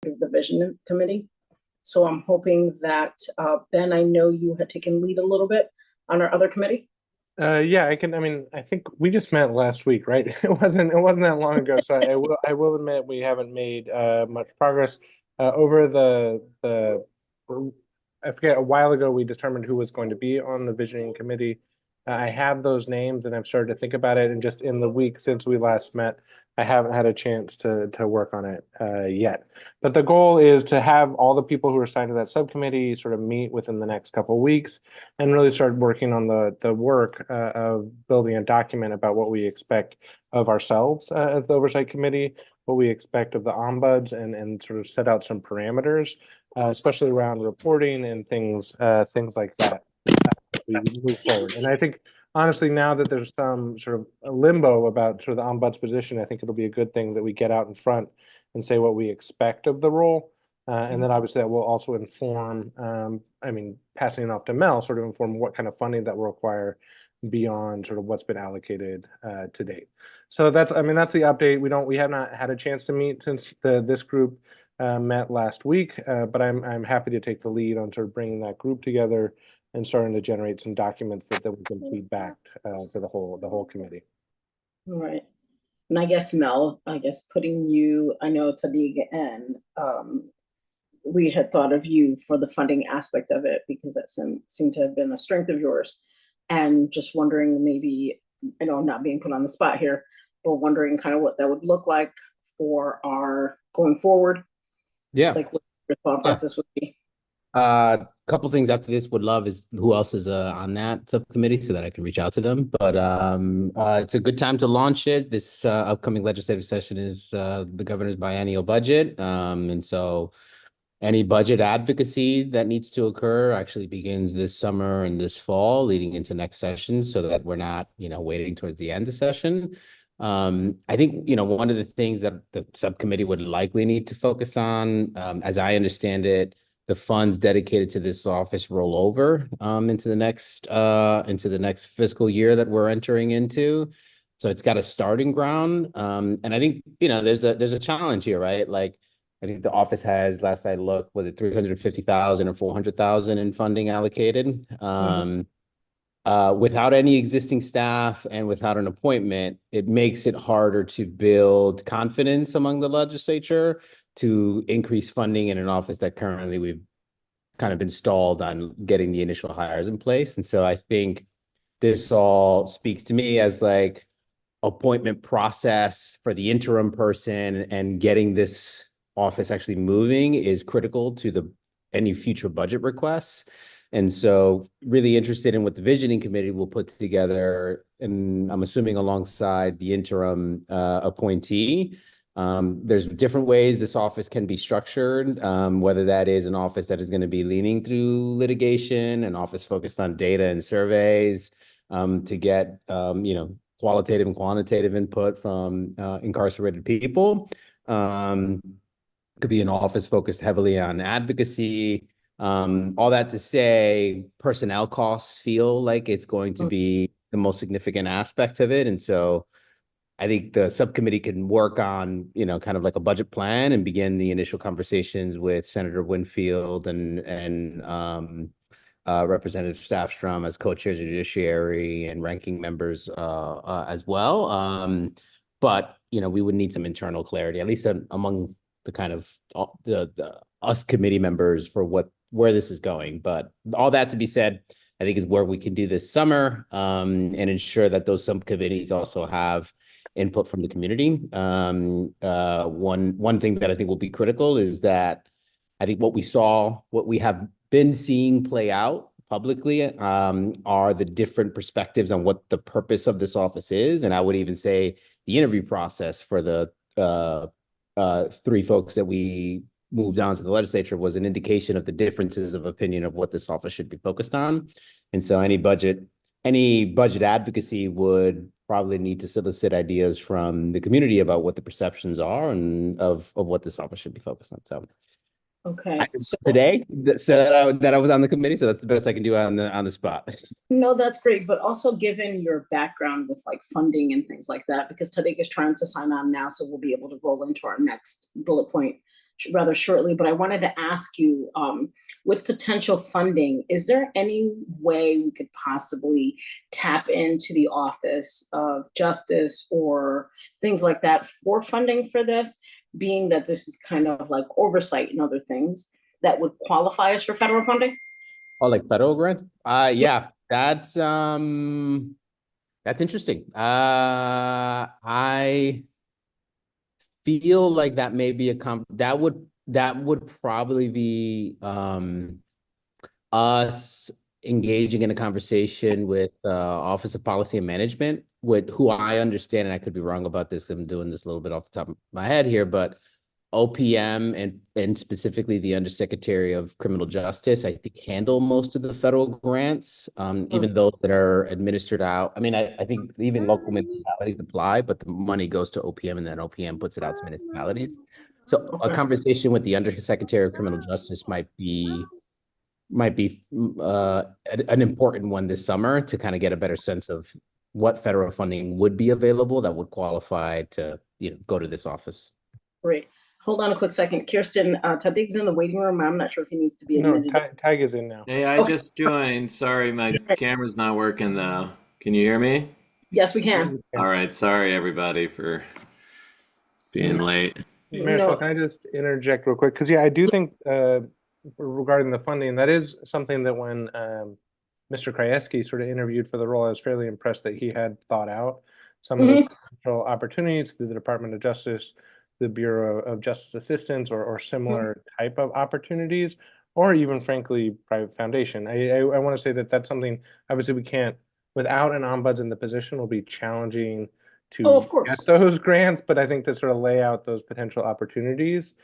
is the Vision Committee. So I'm hoping that, Ben, I know you had taken lead a little bit on our other committee. Yeah, I mean, I think we just met last week, right? It wasn't that long ago. So I will admit we haven't made much progress. Over the I forget, a while ago we determined who was going to be on the visioning committee. I have those names and I've started to think about it. And just in the week since we last met, I haven't had a chance to work on it yet. But the goal is to have all the people who are assigned to that subcommittee sort of meet within the next couple of weeks and really start working on the work of building a document about what we expect of ourselves as the oversight committee, what we expect of the ombuds, and sort of set out some parameters, especially around reporting and things like that. We move forward. And I think honestly, now that there's some sort of a limbo about sort of the ombuds position, I think it'll be a good thing that we get out in front and say what we expect of the role. And then obviously that will also inform, I mean, passing it off to Mel, sort of inform what kind of funding that will require beyond sort of what's been allocated to date. So that's, I mean, that's the update. We have not had a chance to meet since this group met last week, but I'm happy to take the lead on sort of bringing that group together and starting to generate some documents that we can feed back to the whole committee. All right. And I guess Mel, I guess putting you, I know Tadiga and we had thought of you for the funding aspect of it because that seemed to have been a strength of yours. And just wondering maybe, I know I'm not being put on the spot here, but wondering kind of what that would look like for our going forward. Yeah. Like what your thought process would be. Couple things after this would love is who else is on that subcommittee so that I can reach out to them. But it's a good time to launch it. This upcoming legislative session is the governor's biennial budget. And so any budget advocacy that needs to occur actually begins this summer and this fall leading into next session so that we're not, waiting towards the end of session. I think, one of the things that the subcommittee would likely need to focus on, as I understand it, the funds dedicated to this office roll over into the next fiscal year that we're entering into. So it's got a starting ground. And I think, there's a challenge here, right? Like I think the office has, last I looked, was it 350,000 or 400,000 in funding allocated? Without any existing staff and without an appointment, it makes it harder to build confidence among the legislature to increase funding in an office that currently we've kind of been stalled on getting the initial hires in place. And so I think this all speaks to me as like appointment process for the interim person and getting this office actually moving is critical to any future budget requests. And so really interested in what the visioning committee will put together, and I'm assuming alongside the interim appointee. There's different ways this office can be structured, whether that is an office that is going to be leaning through litigation, an office focused on data and surveys to get, qualitative and quantitative input from incarcerated people. Could be an office focused heavily on advocacy. All that to say, personnel costs feel like it's going to be the most significant aspect of it. And so I think the subcommittee can work on, kind of like a budget plan and begin the initial conversations with Senator Winfield and Representative Staffstrom as co-chairs of Judiciary and ranking members as well. But, we would need some internal clarity, at least among the kind of the us committee members for where this is going. But all that to be said, I think is where we can do this summer and ensure that those subcommittees also have input from the community. One thing that I think will be critical is that I think what we have been seeing play out publicly are the different perspectives on what the purpose of this office is. And I would even say the interview process for the three folks that we moved on to the legislature was an indication of the differences of opinion of what this office should be focused on. And so any budget advocacy would probably need to solicit ideas from the community about what the perceptions are and of what this office should be focused on. So okay. Today that I was on the committee, so that's the best I can do on the spot. No, that's great. But also given your background with like funding and things like that, because Tadiga is trying to sign on now, so we'll be able to roll into our next bullet point rather shortly, but I wanted to ask you, with potential funding, is there any way we could possibly tap into the Office of Justice or things like that for funding for this, being that this is kind of like oversight and other things that would qualify us for federal funding? Oh, like federal grants? Yeah, that's interesting. I feel like that may be that would probably be us engaging in a conversation with Office of Policy and Management, with who I understand, and I could be wrong about this, I'm doing this a little bit off the top of my head here, but OPM and specifically the Undersecretary of Criminal Justice, I think, handle most of the federal grants, even those that are administered out. I mean, I think even local municipalities apply, but the money goes to OPM and then OPM puts it out to municipalities. So a conversation with the Undersecretary of Criminal Justice might be an important one this summer to kind of get a better sense of what federal funding would be available that would qualify to, go to this office. Great. Hold on a quick second. Kirsten, Tadig's in the waiting room. I'm not sure if he needs to be No, admitted. Tig is in now. Hey, I just joined. Sorry, my camera's not working though. Can you hear me? Yes, we can. All right. Sorry, everybody, for being late. Marisol, No. can I just interject real quick? Because I do think regarding the funding, that is something that when Mr. Krajewski sort of interviewed for the role, I was fairly impressed that he had thought out some of those potential opportunities through the Department of Justice, the Bureau of Justice Assistance, or similar type of opportunities, or even frankly, private foundation. I want to say that that's something, obviously we can't, without an ombuds in the position, will be challenging to Of course. get those grants, but I think to sort of lay out those potential opportunities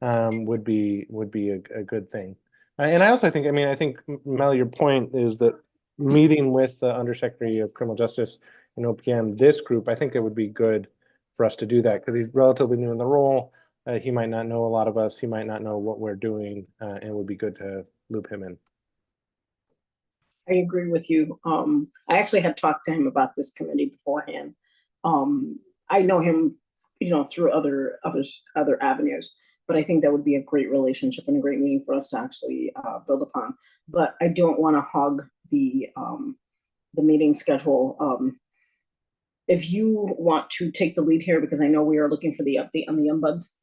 would be a good thing. And I also think, I think, Mel, your point is that meeting with the Undersecretary of Criminal Justice and OPM, this group, I think it would be good for us to do that because he's relatively new in the role. He might not know a lot of us. He might not know what we're doing, and it would be good to loop him in. I agree with you. I actually had talked to him about this committee beforehand. I know him, through other avenues, but I think that would be a great relationship and a great meeting for us to actually build upon. But I don't want to hog the meeting schedule. If you want to take the lead here, because I know we are looking for the update on the ombuds.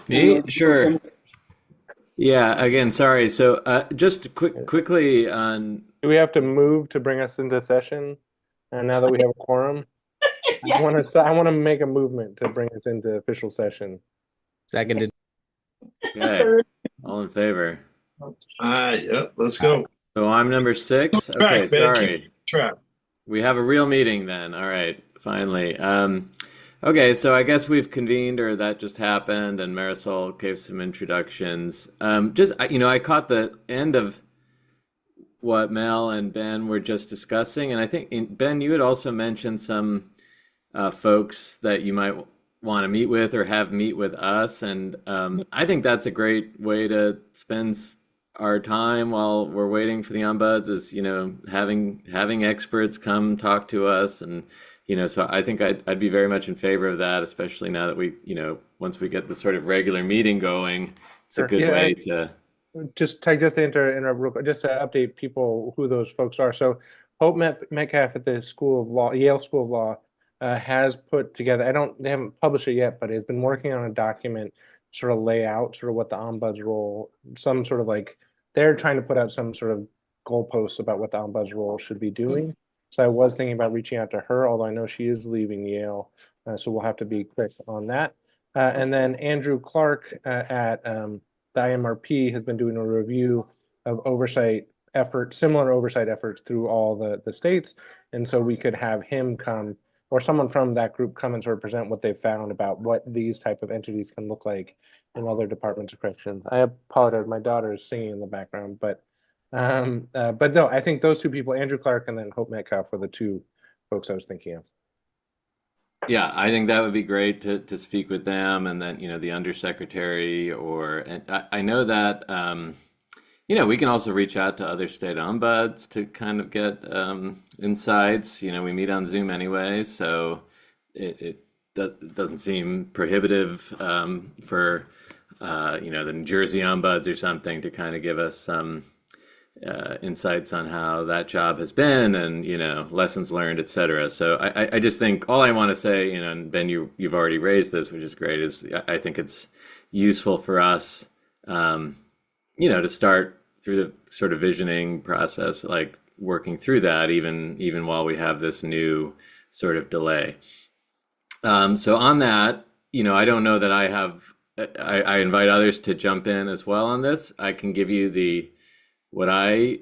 Me? Sure. Yeah, again, sorry. So just quickly on... Do we have to move to bring us into session? And now that we have a quorum, Yes. I want to make a movement to bring us into official session. Seconded. Okay. All in favor? Yep, let's go. So I'm number 6. Okay, Track, man, sorry. Track. We have a real meeting then. All right, finally. Okay, so I guess we've convened, or that just happened, and Marisol gave some introductions. I caught the end of what Mel and Ben were just discussing, and I think, Ben, you had also mentioned some folks that you might want to meet with or have meet with us, and I think that's a great way to spend our time while we're waiting for the ombuds, is having experts come talk to us, and so I think I'd be very much in favor of that, especially now that we once we get the sort of regular meeting going, it's a good way to just to interrupt real quick, just to update people who those folks are. So Hope Metcalf at the School of Law, Yale School of Law, has put together, they haven't published it yet, but has been working on a document sort of lay out sort of what the ombuds role, some sort of they're trying to put out some sort of goalposts about what the ombuds role should be doing. So I was thinking about reaching out to her, although I know she is leaving Yale, so we'll have to be quick on that. And then Andrew Clark at the IMRP has been doing a review of similar oversight efforts through all the states. And so we could have him come, or someone from that group come and sort of present what they've found about what these type of entities can look like in other departments of corrections. I apologize, my daughter is singing in the background, but no, I think those two people, Andrew Clark and then Hope Metcalf, were the two folks I was thinking of. Yeah, I think that would be great to speak with them, and then the undersecretary, and I know that we can also reach out to other state ombuds to kind of get insights. We meet on Zoom anyway, so it doesn't seem prohibitive for the New Jersey ombuds or something to kind of give us some insights on how that job has been and, lessons learned, et cetera. So I just think all I want to say, and Ben, you've already raised this, which is great, is I think it's useful for us, to start through the sort of visioning process, like working through that, even while we have this new sort of delay. So on that, I don't know that I invite others to jump in as well on this. I can give you what I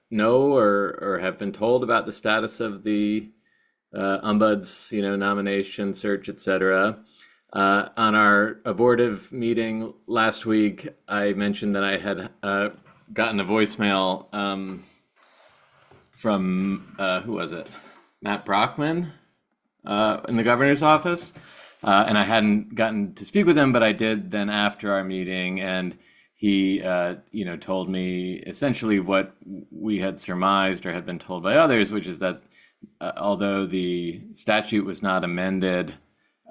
know or have been told about the status of the ombuds, nomination, search, etc. On our abortive meeting last week, I mentioned that I had gotten a voicemail from who was it? Matt Brockman in the governor's office, and I hadn't gotten to speak with him, but I did then after our meeting, and he, told me essentially what we had surmised or had been told by others, which is that although the statute was not amended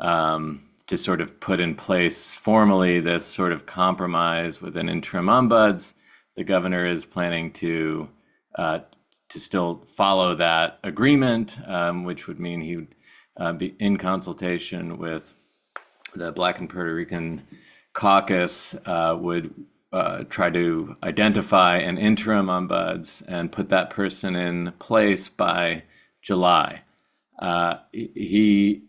to sort of put in place formally this sort of compromise with an interim ombuds, the governor is planning to still follow that agreement, which would mean he would be in consultation with the Black and Puerto Rican caucus, would try to identify an interim ombuds and put that person in place by July. He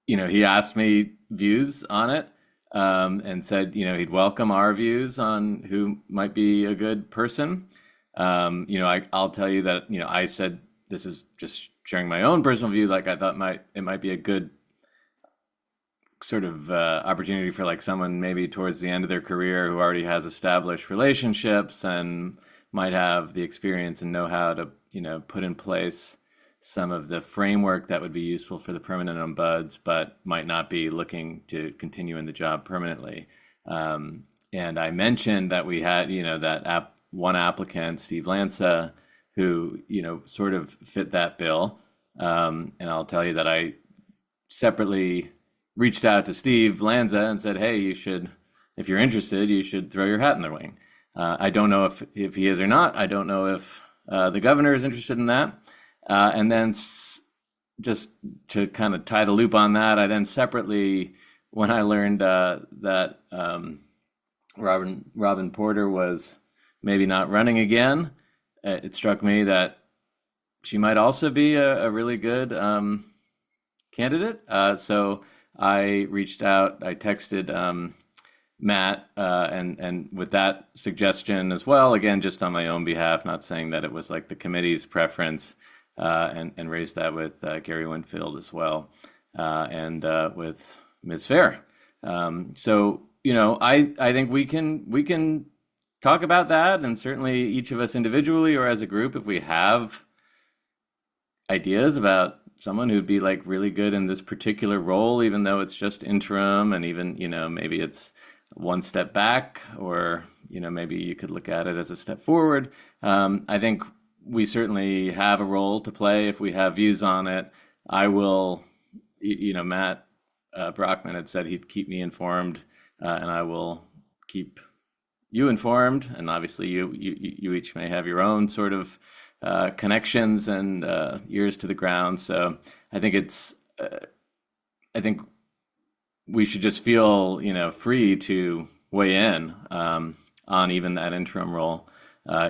asked me views on it, and said, he'd welcome our views on who might be a good person. I'll tell you that, I said, this is just sharing my own personal view. Like I thought it might be a good sort of opportunity for like someone maybe towards the end of their career who already has established relationships and might have the experience and know how to, put in place some of the framework that would be useful for the permanent ombuds, but might not be looking to continue in the job permanently. And I mentioned that we had, one applicant, Steve Lanza, who, sort of fit that bill. And I'll tell you that I separately reached out to Steve Lanza and said, hey, if you're interested, you should throw your hat in the ring. I don't know if he is or not. I don't know if the governor is interested in that. And then just to kind of tie the loop on that, I then separately, when I learned that Robin Porter was maybe not running again, it struck me that she might also be a really good candidate. So I reached out, I texted Matt, and with that suggestion as well, again, just on my own behalf, not saying that it was like the committee's preference, and raised that with Gary Winfield as well, and with Ms. Fair. So, I think we can talk about that, and certainly each of us individually or as a group, if we have ideas about someone who'd be like really good in this particular role, even though it's just interim, and even, maybe it's one step back, or, maybe you could look at it as a step forward. I think we certainly have a role to play if we have views on it. I will, Matt Brockman had said he'd keep me informed, and I will keep you informed. And obviously you each may have your own sort of connections and ears to the ground. So I think I think we should just feel, free to weigh in on even that interim role,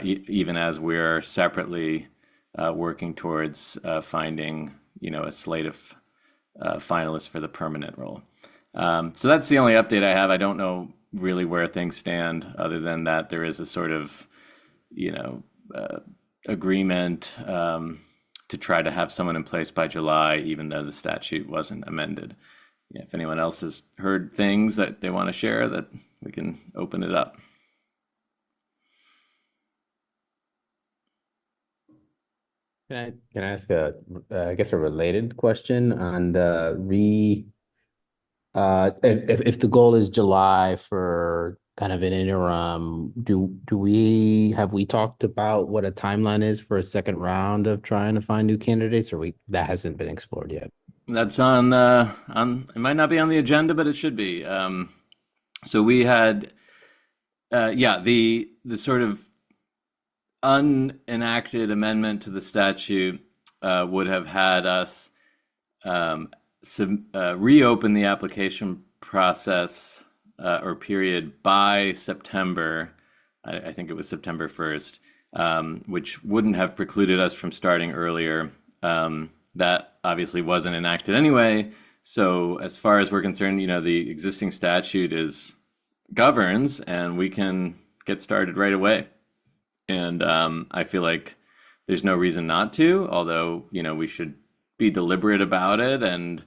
even as we're separately working towards finding, a slate of finalists for the permanent role. So that's the only update I have. I don't know really where things stand, other than that there is a sort of, agreement to try to have someone in place by July, even though the statute wasn't amended. If anyone else has heard things that they want to share, that we can open it up. Can I ask I guess a related question on the if the goal is July for kind of an interim, have we talked about what a timeline is for a second round of trying to find new candidates, or that hasn't been explored yet? That's it might not be on the agenda, but it should be. So we had Yeah, the sort of unenacted amendment to the statute would have had us reopen the application process or period by September. I think it was September 1st, which wouldn't have precluded us from starting earlier. That obviously wasn't enacted anyway. So as far as we're concerned, the existing statute governs, and we can get started right away. And I feel like there's no reason not to, although, we should be deliberate about it and,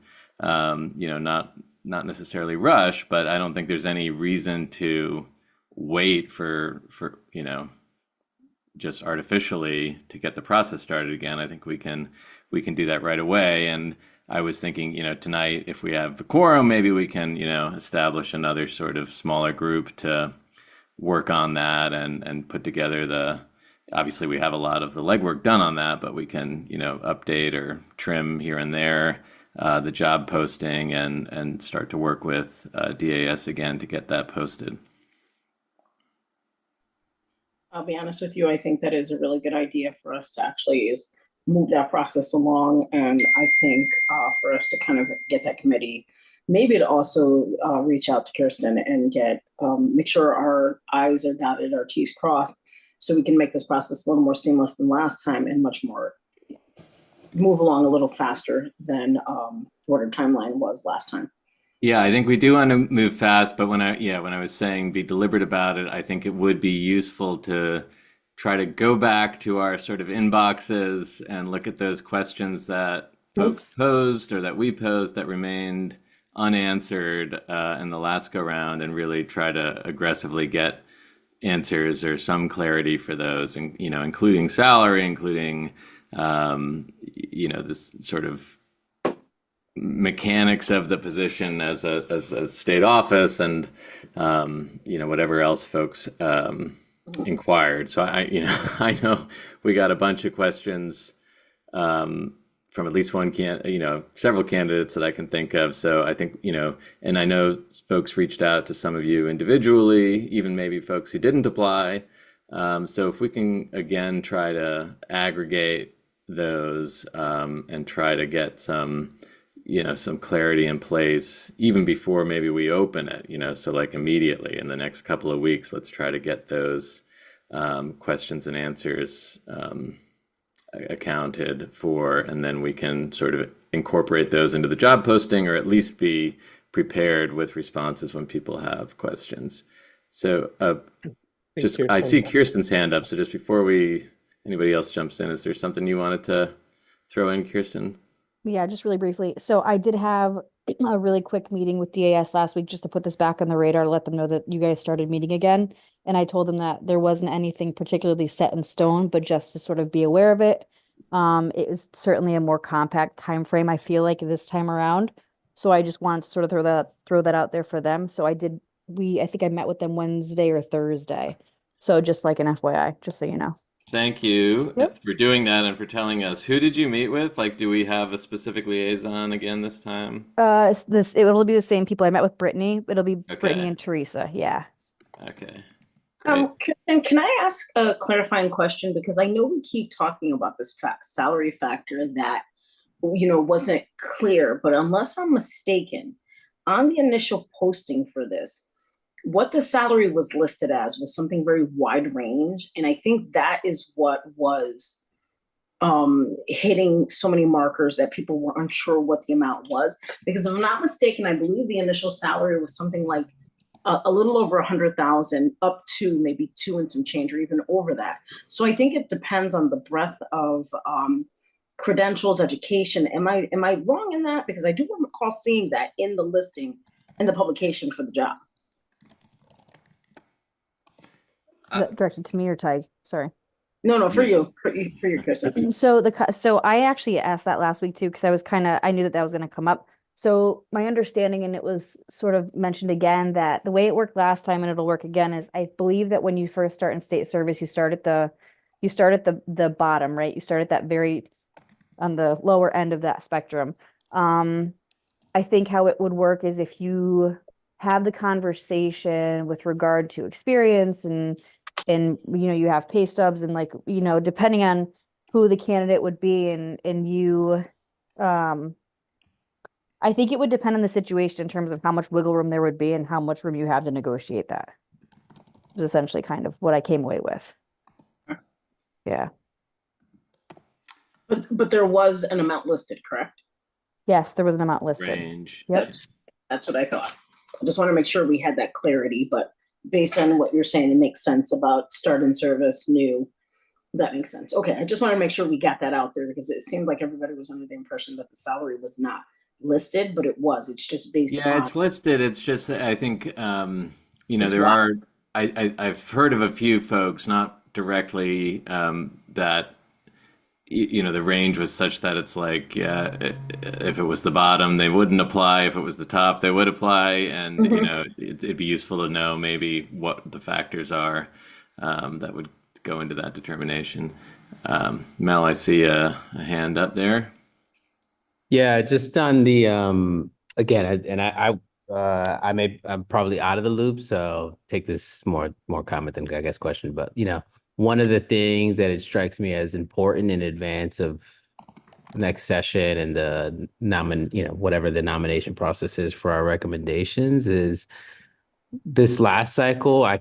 not necessarily rush, but I don't think there's any reason to wait for just artificially to get the process started again. I think we can do that right away. And I was thinking, tonight, if we have the quorum, maybe we can, establish another sort of smaller group to work on that and put together obviously we have a lot of the legwork done on that, but we can, update or trim here and there the job posting and start to work with DAS again to get that posted. I'll be honest with you, I think that is a really good idea for us to actually move that process along. And I think for us to kind of get that committee, maybe to also reach out to Kirsten and make sure our I's are dotted, our T's crossed, so we can make this process a little more seamless than last time and much more move along a little faster than what our timeline was last time. Yeah, I think we do want to move fast, but when I was saying be deliberate about it, I think it would be useful to try to go back to our sort of inboxes and look at those questions that folks posed or that we posed that remained unanswered in the last go round, and really try to aggressively get answers or some clarity for those, and including salary, including this sort of mechanics of the position as a state office, and whatever else folks inquired. So I know we got a bunch of questions from at least one several candidates that I can think of. So I think, and I know folks reached out to some of you individually, even maybe folks who didn't apply. So if we can again try to aggregate those and try to get some clarity in place even before maybe we open it, so like immediately in the next couple of weeks, let's try to get those questions and answers accounted for, and then we can sort of incorporate those into the job posting, or at least be prepared with responses when people have questions. So I see Kirsten's hand up, so just before anybody else jumps in, is there something you wanted to throw in, Kirsten? Yeah, just really briefly. So I did have a really quick meeting with DAS last week just to put this back on the radar, let them know that you guys started meeting again. And I told them that there wasn't anything particularly set in stone, but just to sort of be aware of it. It was certainly a more compact time frame, I feel like, this time around. So I just wanted to sort of throw that out there for them. So I think I met with them Wednesday or Thursday. So just like an FYI, just so you know. Thank you for doing that and for telling us. Who did you meet with? Like, do we have a specific liaison again this time? It'll be the same people. I met with Brittany. It'll be Brittany and Teresa. Yeah. Okay. Kirsten, can I ask a clarifying question? Because I know we keep talking about this salary factor that, wasn't clear, but unless I'm mistaken, on the initial posting for this, what the salary was listed as was something very wide range. And I think that is what was hitting so many markers that people were unsure what the amount was. Because if I'm not mistaken, I believe the initial salary was something like a little over 100,000 up to maybe 2 and some change, or even over that. So I think it depends on the breadth of credentials, education. Am I wrong in that? Because I do recall seeing that in the listing, in the publication for the job. Directed to me or Tig? Sorry. No, for you, Kirsten. So I actually asked that last week too, because I knew that was going to come up. So my understanding, and it was sort of mentioned again, that the way it worked last time and it'll work again is, I believe that when you first start in state service, you start at the bottom, right? You start at that on the lower end of that spectrum. I think how it would work is if you have the conversation with regard to experience and you have pay stubs and like, depending on who the candidate would be and you, I think it would depend on the situation in terms of how much wiggle room there would be and how much room you have to negotiate that. Is essentially kind of what I came away with. Yeah. But there was an amount listed, correct? Yes, there was an amount listed. Range. Yep. That's what I thought. I just want to make sure we had that clarity, but based on what you're saying, it makes sense about start in service, new. That makes sense. Okay, I just want to make sure we got that out there because it seemed like everybody was under the impression that the salary was not listed, but it was. It's just based Yeah, on. it's listed. It's just that I think It's there what? are. I've heard of a few folks, not directly, that the range was such that it's like, yeah, if it was the bottom, they wouldn't apply. If it was the top, they would apply. And it'd be useful to know maybe what the factors are that would go into that determination. Mel, I see a hand up there. Yeah, just on the again, I'm probably out of the loop, so take this more comment than I guess question. But one of the things that it strikes me as important in advance of next session and the whatever the nomination process is for our recommendations is this last cycle. I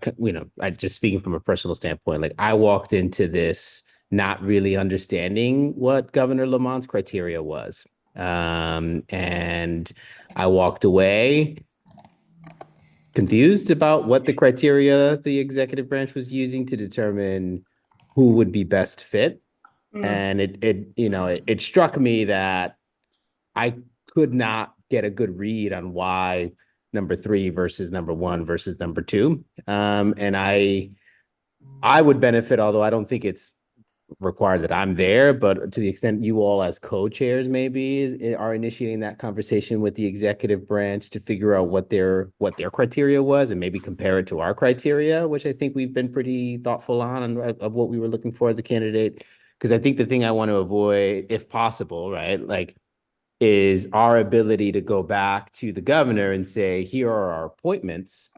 just speaking from a personal standpoint, like I walked into this not really understanding what Governor Lamont's criteria was. And I walked away confused about what the criteria the executive branch was using to determine who would be best fit. And it struck me that I could not get a good read on why number 3 versus number 1 versus number 2. And I would benefit, although I don't think it's required that I'm there, but to the extent you all as co-chairs maybe are initiating that conversation with the executive branch to figure out what their criteria was and maybe compare it to our criteria, which I think we've been pretty thoughtful on of what we were looking for as a candidate. Because I think the thing I want to avoid, if possible, right, like, is our ability to go back to the governor and say, here are our appointments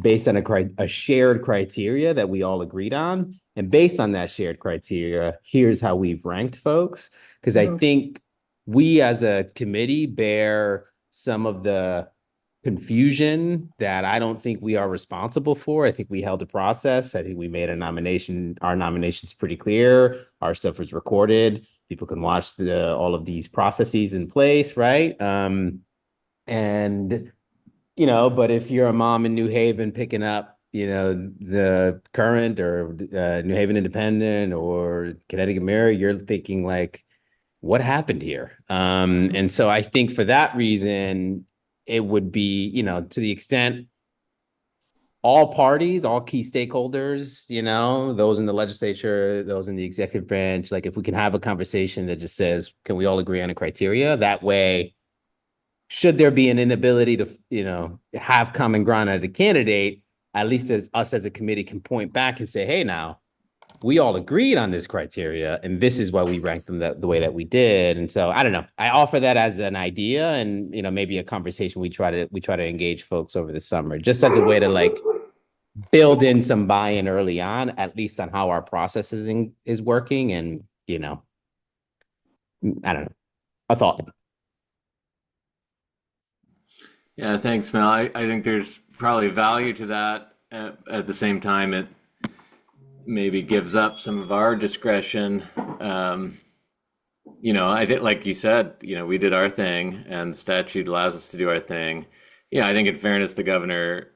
based on a shared criteria that we all agreed on. And based on that shared criteria, here's how we've ranked folks. Because I think we as a committee bear some of the confusion that I don't think we are responsible for. I think we held a process. I think we made a nomination. Our nomination's pretty clear. Our stuff was recorded. People can watch all of these processes in place, right? But if you're a mom in New Haven picking up, the Current or New Haven Independent or Connecticut Mirror, you're thinking like, what happened here? And so I think for that reason, it would be, to the extent all parties, all key stakeholders, those in the legislature, those in the executive branch, like if we can have a conversation that just says, can we all agree on a criteria? That way, should there be an inability to, have common ground at a candidate, at least as us as a committee can point back and say, hey, now we all agreed on this criteria and this is why we ranked them the way that we did. And so I don't know, I offer that as an idea and, maybe a conversation we try to engage folks over the summer, just as a way to like build in some buy-in early on, at least on how our process is working. And, I don't know, a thought. Yeah, thanks, Mel. I think there's probably value to that. At the same time, it maybe gives up some of our discretion. I think, like you said, we did our thing and the statute allows us to do our thing. I think in fairness, the governor,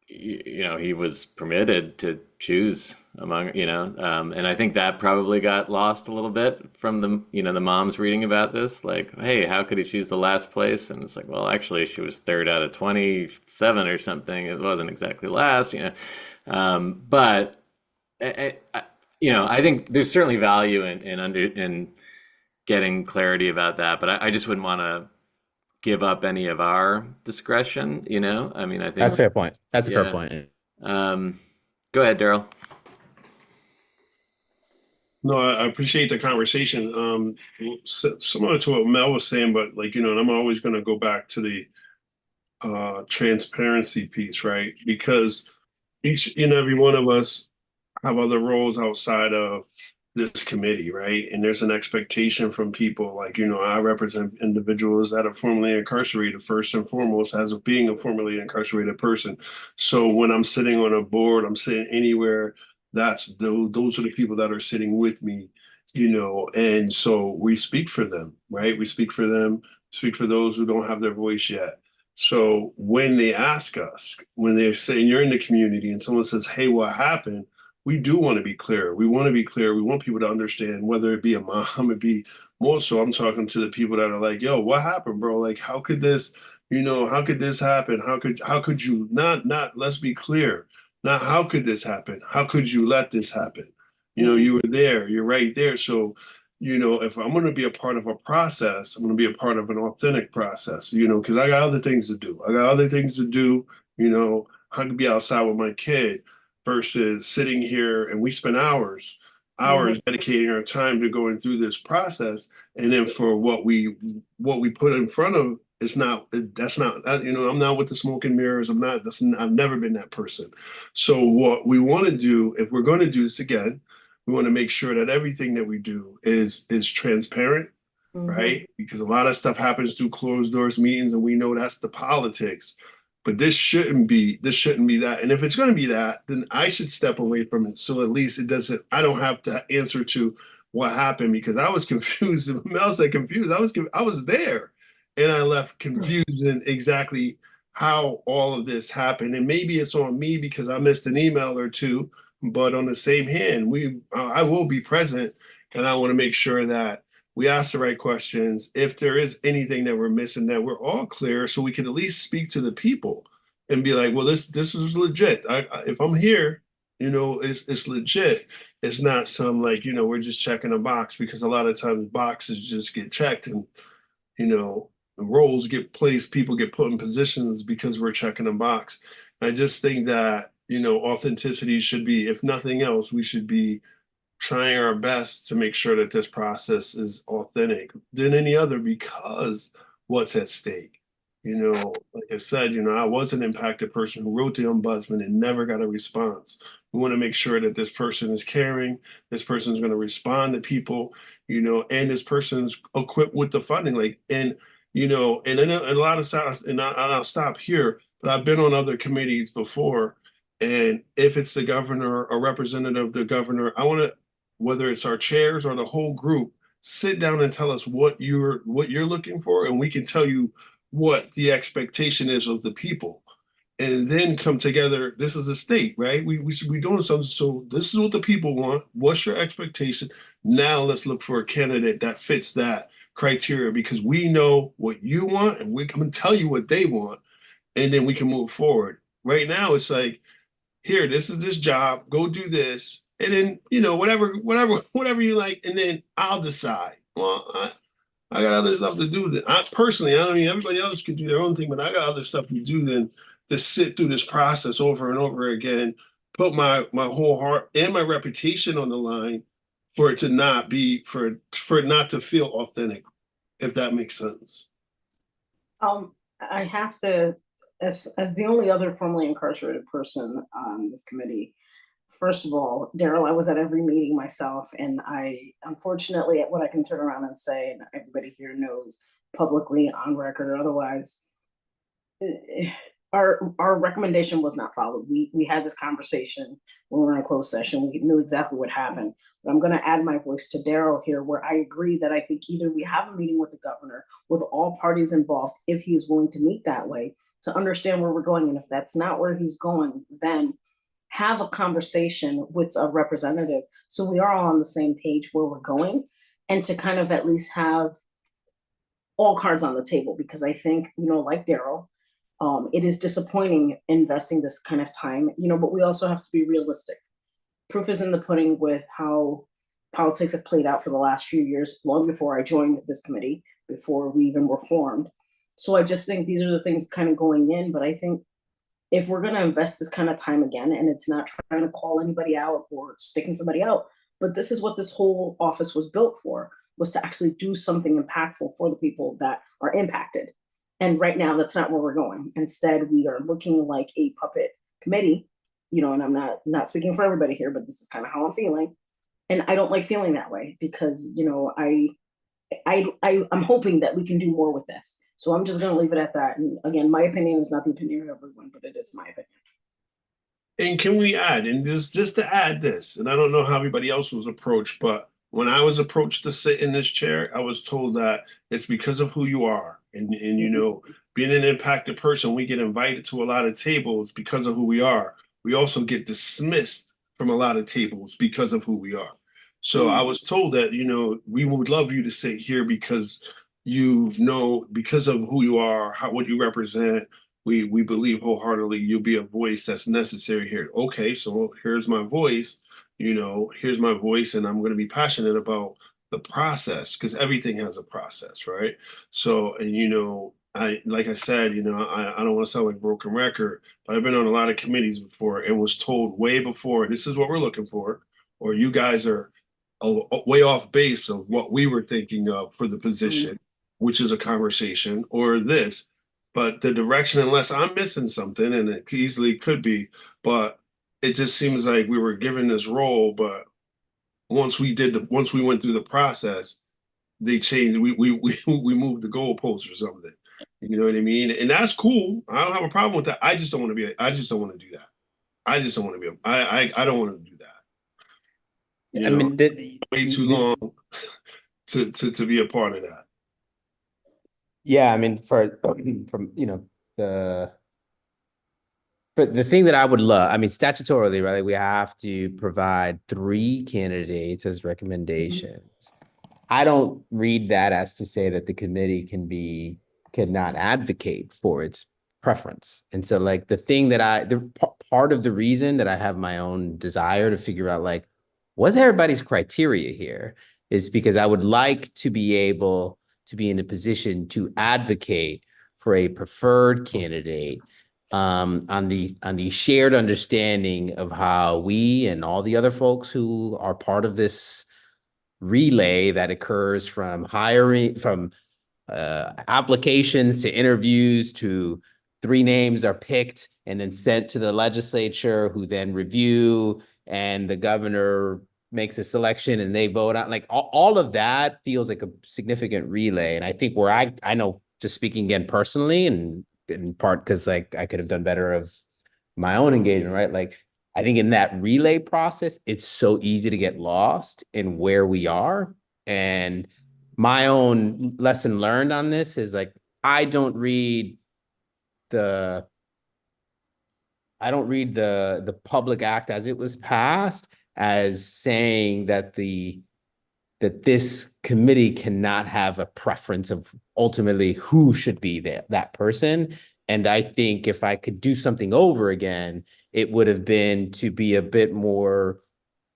he was permitted to choose among, and I think that probably got lost a little bit from the moms reading about this, like, hey, how could he choose the last place? And it's like, well, actually she was 3rd out of 27 or something. It wasn't exactly last, but I think there's certainly value in getting clarity about that, but I just wouldn't want to give up any of our discretion, I mean, I think that's a fair point. That's a fair point. Go ahead, Daryl. No, I appreciate the conversation. Similar to what Mel was saying, but like, and I'm always going to go back to transparency piece, right? Because each and every one of us have other roles outside of this committee, right? And there's an expectation from people like, I represent individuals that are formerly incarcerated first and foremost as of being a formerly incarcerated person. So when I'm sitting on a board, I'm sitting anywhere, those are the people that are sitting with me, and so we speak for them, right? We speak for them, speak for those who don't have their voice yet. So when they ask us, when they're saying you're in the community and someone says, hey, what happened? We do want to be clear. We want to be clear. We want people to understand, whether it be a mom, it be more so I'm talking to the people that are like, yo, what happened, bro? Like, how could this, how could this happen? How could you let's be clear. Not how could this happen? How could you let this happen? You were there, you're right there. So, if I'm going to be a part of a process, I'm going to be a part of an authentic process, because I got other things to do. I could be outside with my kid versus sitting here and we spend hours dedicating our time to going through this process. And then for what we put in front of, I'm not with the smoke and mirrors. I've never been that person. So what we want to do, if we're going to do this again, we want to make sure that everything that we do is transparent, right? Because a lot of stuff happens through closed doors meetings, and we know that's the politics. But this shouldn't be that. And if it's going to be that, then I should step away from it. So at least I don't have to answer to what happened, because I was confused. Mel said confused. I was there, and I left confused in exactly how all of this happened. And maybe it's on me because I missed an email or two, but on the same hand, I will be present, and I want to make sure that we ask the right questions. If there is anything that we're missing, that we're all clear, so we can at least speak to the people and be like, well, this is legit. If I'm here, it's legit. It's not some like, we're just checking a box, because a lot of times boxes just get checked, and roles get placed, people get put in positions because we're checking a box. I just think that, authenticity should be, if nothing else, we should be trying our best to make sure that this process is authentic than any other, because what's at stake. Like I said, I was an impacted person who wrote the ombudsman and never got a response. We want to make sure that this person is caring, this person is going to respond to people, and this person's equipped with the funding. And then a lot of stuff, and I'll stop here, but I've been on other committees before. And if it's the governor, a representative of the governor, I want to, whether it's our chairs or the whole group, sit down and tell us what you're looking for, and we can tell you what the expectation is of the people, and then come together. This is a state, right? We should be doing something. So this is what the people want. What's your expectation? Now let's look for a candidate that fits that criteria, because we know what you want, and we can tell you what they want, and then we can move forward. Right now, it's like, here, this is this job, go do this, and then whatever you like, and then I'll decide. Well, I got other stuff to do. That I personally, I mean, everybody else can do their own thing, but I got other stuff to do than to sit through this process over and over again, put my whole heart and my reputation on the line for it to not be for it not to feel authentic, if that makes sense. I have to, as the only other formerly incarcerated person on this committee, first of all, Daryl, I was at every meeting myself, and I, unfortunately, what I can turn around and say, and everybody here knows publicly, on record or otherwise, our recommendation was not followed. We had this conversation when we were in a closed session. We knew exactly what happened. But I'm going to add my voice to Daryl here, where I agree that I think either we have a meeting with the governor, with all parties involved, if he is willing to meet that way, to understand where we're going. And if that's not where he's going, then have a conversation with a representative, so we are all on the same page where we're going, and to kind of at least have all cards on the table. Because I think, like Daryl, it is disappointing investing this kind of time, but we also have to be realistic. Proof is in the pudding with how politics have played out for the last few years, long before I joined this committee, before we even were formed. So I just think these are the things kind of going in, but I think if we're going to invest this kind of time again, and it's not trying to call anybody out or sticking somebody out, but this is what this whole office was built for, was to actually do something impactful for the people that are impacted. And right now, that's not where we're going. Instead, we are looking like a puppet committee, and I'm not speaking for everybody here, but this is kind of how I'm feeling. And I don't like feeling that way because, I'm hoping that we can do more with this. So I'm just going to leave it at that. And again, my opinion is not the opinion of everyone, but it is my opinion. And can we add, and just to add this, and I don't know how everybody else was approached, but when I was approached to sit in this chair, I was told that it's because of who you are. And being an impacted person, we get invited to a lot of tables because of who we are. We also get dismissed from a lot of tables because of who we are. So I was told that, we would love you to sit here because because of who you are, what you represent, we believe wholeheartedly you'll be a voice that's necessary here. Okay, so here's my voice, and I'm going to be passionate about the process because everything has a process, right? So, and like I said, I don't want to sound like a broken record, but I've been on a lot of committees before and was told way before, this is what we're looking for, or you guys are way off base of what we were thinking of for the position, which is a conversation, or this. But the direction, unless I'm missing something, and it easily could be, but it just seems like we were given this role, but once we went through the process, they changed. We moved the goalposts or something. You know what I mean? And that's cool. I don't have a problem with that. I just don't want to be. I just don't want to do that. I just don't want to be. I don't want to do that. I mean, way too long to be a part of that. Yeah, I mean, the thing that I would love, I mean, statutorily, right? We have to provide 3 candidates as recommendations. I don't read that as to say that the committee cannot advocate for its preference. And so, like, part of the reason that I have my own desire to figure out, like, what's everybody's criteria here is because I would like to be able to be in a position to advocate for a preferred candidate on the shared understanding of how we and all the other folks who are part of this relay that occurs from applications to interviews to 3 names are picked and then sent to the legislature, who then review, and the governor makes a selection and they vote on, like, all of that feels like a significant relay. And I think where I know, just speaking again personally, and in part because, like, I could have done better of my own engagement, right? Like, I think in that relay process, it's so easy to get lost in where we are. And my own lesson learned on this is, like, I don't read the Public Act as it was passed as saying that this committee cannot have a preference of ultimately who should be that person. And I think if I could do something over again, it would have been to be a bit more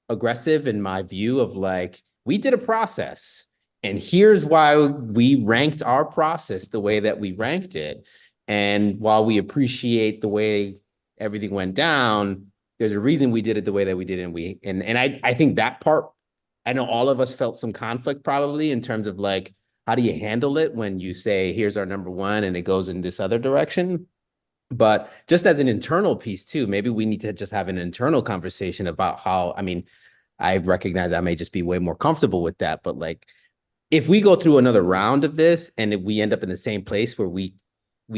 aggressive in my view of, like, we did a process and here's why we ranked our process the way that we ranked it. And while we appreciate the way everything went down, there's a reason we did it the way that we did it. And I think that part, I know all of us felt some conflict probably in terms of, like, how do you handle it when you say, here's our number 1 and it goes in this other direction? But just as an internal piece too, maybe we need to just have an internal conversation about how, I mean, I recognize I may just be way more comfortable with that, but, like, if we go through another round of this and if we end up in the same place where we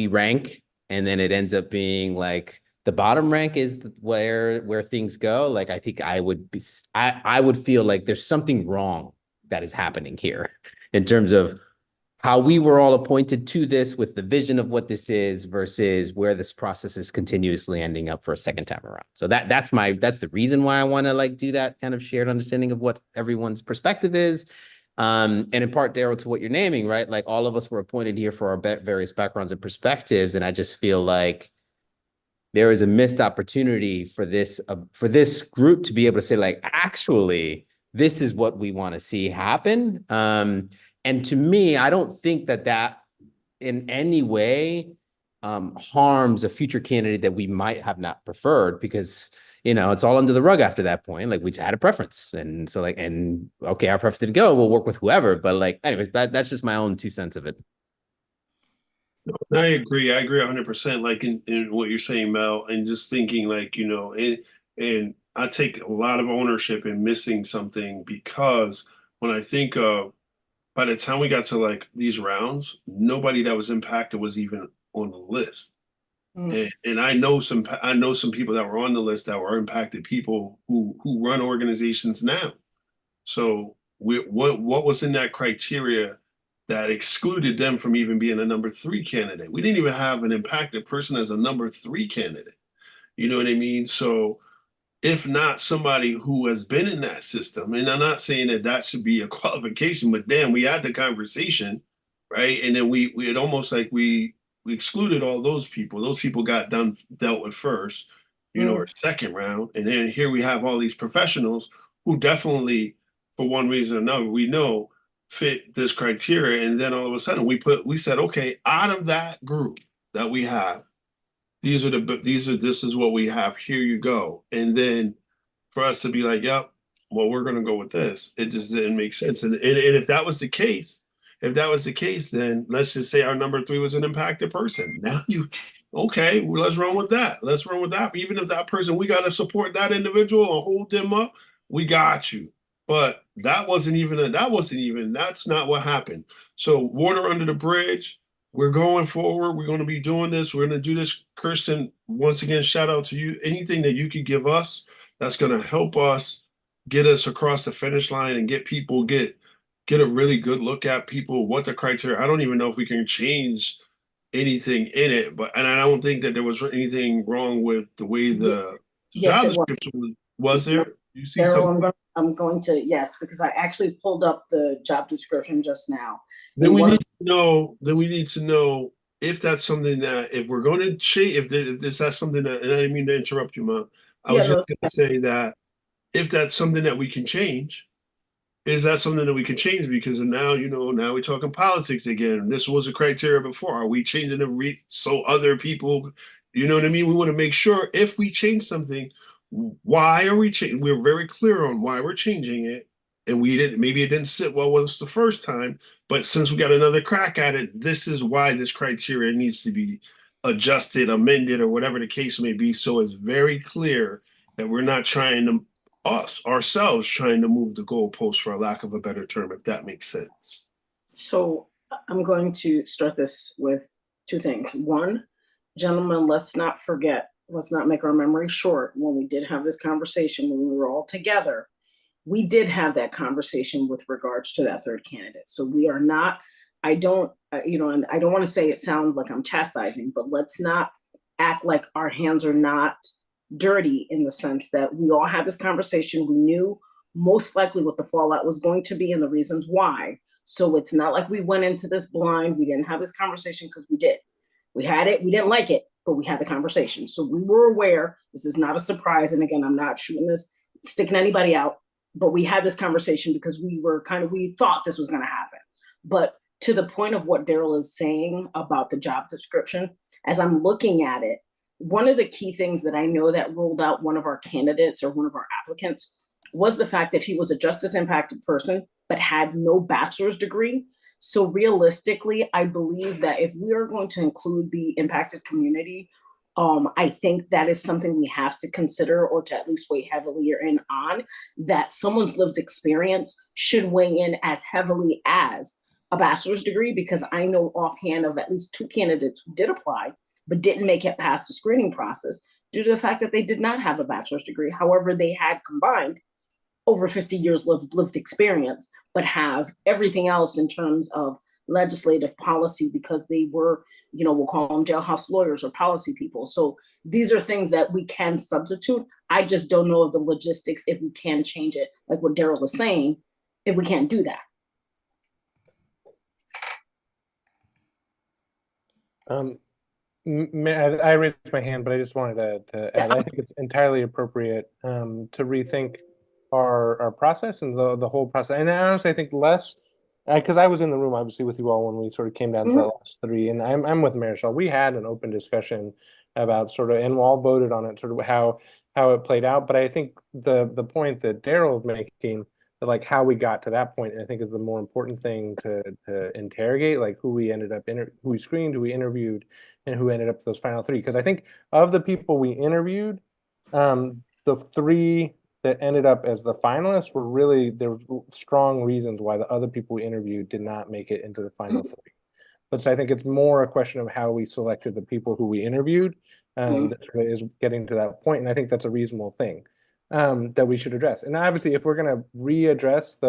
rank and then it ends up being like the bottom rank is where things go, like, I think I would feel like there's something wrong that is happening here in terms of how we were all appointed to this with the vision of what this is versus where this process is continuously ending up for a second time around. So that's the reason why I want to, like, do that kind of shared understanding of what everyone's perspective is. And in part, Daryl, to what you're naming, right? Like, all of us were appointed here for our various backgrounds and perspectives. And I just feel like there is a missed opportunity for this group to be able to say, like, actually, this is what we want to see happen. And to me, I don't think that in any way harms a future candidate that we might have not preferred, because, it's all under the rug after that point. Like, we had a preference. And so, like, and okay, our preference didn't go, we'll work with whoever. But, like, anyways, that's just my own 2 cents of it. I agree. I agree 100%. Like in what you're saying, Mel, and just thinking like, and I take a lot of ownership in missing something because when I think of by the time we got to like these rounds, nobody that was impacted was even on the list. Mm. And I know some people that were on the list that were impacted people who run organizations now. So what was in that criteria that excluded them from even being a number three candidate? We didn't even have an impacted person as a number three candidate. You know what I mean? So if not somebody who has been in that system, and I'm not saying that that should be a qualification, but damn, we had the conversation, right? And then we had almost like we excluded all those people. Those people got dealt with first, or second round, and then here we have all these professionals who definitely, for one reason or another, we know fit this criteria, and then all of a sudden we said, okay, out of that group that we have this is what we have. Here you go. And then for us to be like, yep, well, we're gonna go with this. It just didn't make sense. And if that was the case, then let's just say our number three was an impacted person. Now okay, well, let's run with that. Let's run with that. Even if that person, we gotta support that individual and hold them up, we got you. But that's not what happened. So water under the bridge, we're going forward. We're going to be doing this. We're going to do this. Kirsten, once again, shout out to you. Anything that you could give us that's going to help us get us across the finish line and get people get a really good look at people, what the criteria. I don't even know if we can change anything in it, and I don't think that there was anything wrong with the way the Yes, job it was. description was there. You see Daryl, something? I'm going to, yes, because I actually pulled up the job description just now. Then And we one need to know. Then we need to know if that's something that if we're going to change, if this that's something that. And I didn't mean to interrupt you, Mom. I Yeah, was just no, going to say that if that's something that we can change, is that something that we can change? Because now now we're talking politics again. This was a criteria before. Are we changing the so other people? You know what I mean? We want to make sure if we change something, why are we changing? We're very clear on why we're changing it, and we didn't. Maybe it didn't sit well with us the first time, but since we got another crack at it, this is why this criteria needs to be adjusted, amended, or whatever the case may be. So it's very clear that we're not trying to ourselves trying to move the goalpost, for a lack of a better term, if that makes sense. So I'm going to start this with two things. One, gentlemen, let's not forget, let's not make our memory short. When we did have this conversation, when we were all together, we did have that conversation with regards to that third candidate. So we are not, I don't, and I don't want to say it sounds like I'm chastising, but let's not act like our hands are not dirty in the sense that we all had this conversation. We knew most likely what the fallout was going to be and the reasons why. So it's not like we went into this blind. We didn't have this conversation because we did. We had it. We didn't like it, but we had the conversation. So we were aware. This is not a surprise. And again, I'm not shooting this, sticking anybody out, but we had this conversation because we thought this was going to happen. But to the point of what Daryl is saying about the job description, as I'm looking at it, one of the key things that I know that ruled out one of our candidates or one of our applicants was the fact that he was a justice impacted person, but had no bachelor's degree. So realistically, I believe that if we are going to include the impacted community, I think that is something we have to consider, or to at least weigh heavily in on, that someone's lived experience should weigh in as heavily as a bachelor's degree, because I know offhand of at least two candidates who did apply, but didn't make it past the screening process due to the fact that they did not have a bachelor's degree. However, they had combined over 50 years lived experience, but have everything else in terms of legislative policy, because they were, we'll call them jailhouse lawyers or policy people. So these are things that we can substitute. I just don't know of the logistics, if we can change it, like what Daryl was saying, if we can't do that. I raised my hand, but I just wanted to add, I think it's entirely appropriate to rethink our process and the whole process. And honestly, I think less, because I was in the room obviously with you all when we sort of came down to the last three, and I'm with Marichal. We had an open discussion about sort of, and we all voted on it, sort of how it played out. But I think the point that Daryl is making, but like how we got to that point, I think is the more important thing to interrogate, like who we ended up who we screened, who we interviewed, and who ended up those final three. Because I think of the people we interviewed, the three that ended up as the finalists were really, there were strong reasons why the other people we interviewed did not make it into the final three. But so I think it's more a question of how we selected the people who we interviewed, that sort of is getting to that point, and I think that's a reasonable thing that we should address. And obviously, if we're going to readdress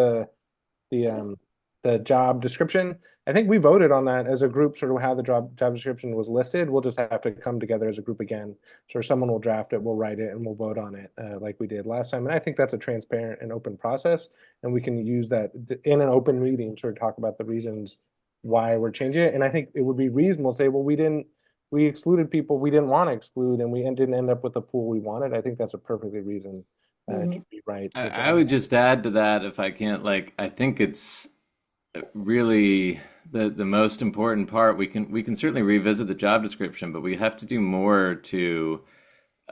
the job description, I think we voted on that as a group, sort of how the job description was listed. We'll just have to come together as a group again. So someone will draft it, we'll write it, and we'll vote on it like we did last time. And I think that's a transparent and open process, and we can use that in an open meeting to talk about the reasons why we're changing it. And I think it would be reasonable to say, well, we excluded people we didn't want to exclude, and we didn't end up with the pool we wanted. I think that's a perfectly reason to be right. I would just add to that, if I can't, like, I think it's really the most important part. We can certainly revisit the job description, but we have to do more to